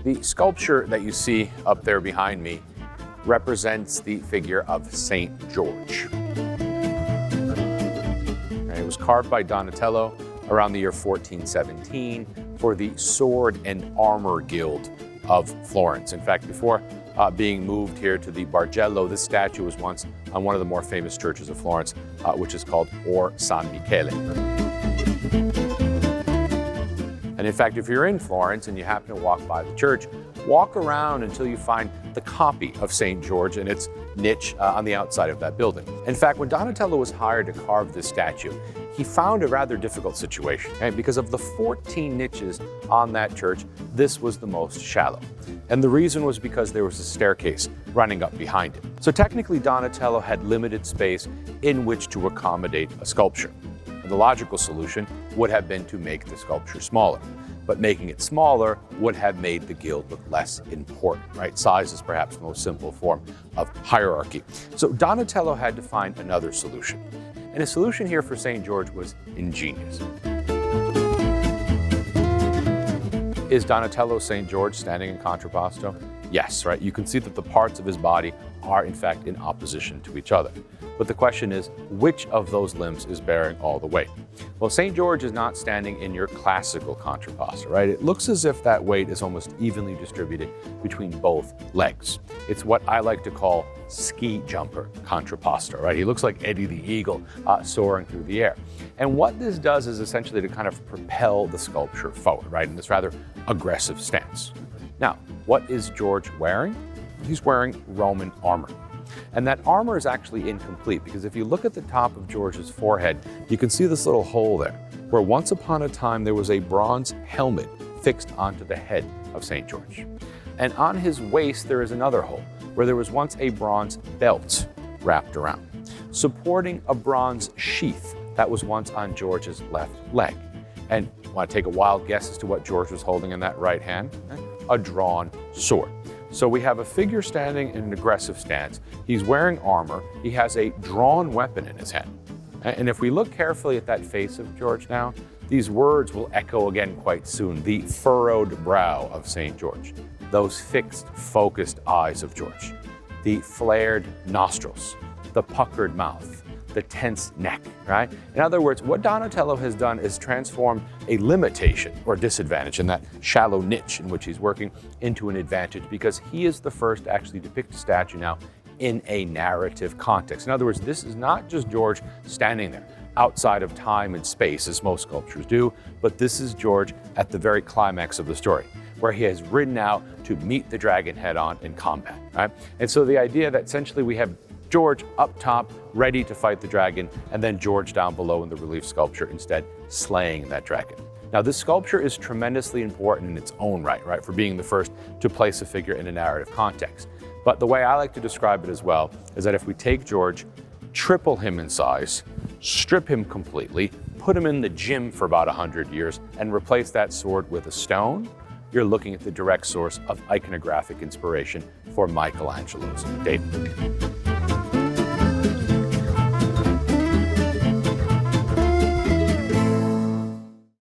The sculpture that you see up there behind me represents the figure of Saint George. It was carved by Donatello around the year 1417 for the Sword and Armor Guild of Florence. In fact, before being moved here to the Bargello, this statue was once on one of the more famous churches of Florence, which is called Or San Michele. And in fact, if you're in Florence and you happen to walk by the church, walk around until you find the copy of St. George in its niche on the outside of that building. In fact, when Donatello was hired to carve this statue, he found a rather difficult situation, okay? Because of the 14 niches on that church, this was the most shallow. And the reason was because there was a staircase running up behind it. So technically, Donatello had limited space in which to accommodate a sculpture. And the logical solution would have been to make the sculpture smaller. But making it smaller would have made the guild look less important, right? Size is perhaps the most simple form of hierarchy. So Donatello had to find another solution. And his solution here for St. George was ingenious. Is Donatello St. George standing in contrapposto? Yes, right? You can see that the parts of his body are in fact in opposition to each other. But the question is, which of those limbs is bearing all the weight? Well, St. George is not standing in your classical contrapposto, right? It looks as if that weight is almost evenly distributed between both legs. It's what I like to call ski jumper contrapposto, right? He looks like Eddie the Eagle soaring through the air. And what this does is essentially to kind of propel the sculpture forward, right? In this rather aggressive stance. Now, what is George wearing? He's wearing Roman armor. And that armor is actually incomplete because if you look at the top of George's forehead, you can see this little hole there, where once upon a time there was a bronze helmet fixed onto the head of St. George. And on his waist there is another hole, where there was once a bronze belt wrapped around, supporting a bronze sheath that was once on George's left leg. And you want to take a wild guess as to what George was holding in that right hand? A drawn sword. So we have a figure standing in an aggressive stance. He's wearing armor. He has a drawn weapon in his hand. And if we look carefully at that face of George now, these words will echo again quite soon. The furrowed brow of St. George, those fixed, focused eyes of George, the flared nostrils, the puckered mouth, the tense neck, right? In other words, what Donatello has done is transformed a limitation or disadvantage in that shallow niche in which he's working into an advantage, because he is the first to actually depict a statue now in a narrative context. In other words, this is not just George standing there outside of time and space, as most sculptures do, but this is George at the very climax of the story, where he has ridden out to meet the dragon head on in combat, right? And so the idea that essentially we have George up top, ready to fight the dragon, and then George down below in the relief sculpture instead slaying that dragon. Now, this sculpture is tremendously important in its own right, for being the first to place a figure in a narrative context. But the way I like to describe it as well is that if we take George, triple him in size, strip him completely, put him in the gym for about 100 years, and replace that sword with a stone, you're looking at the direct source of iconographic inspiration for Michelangelo's David.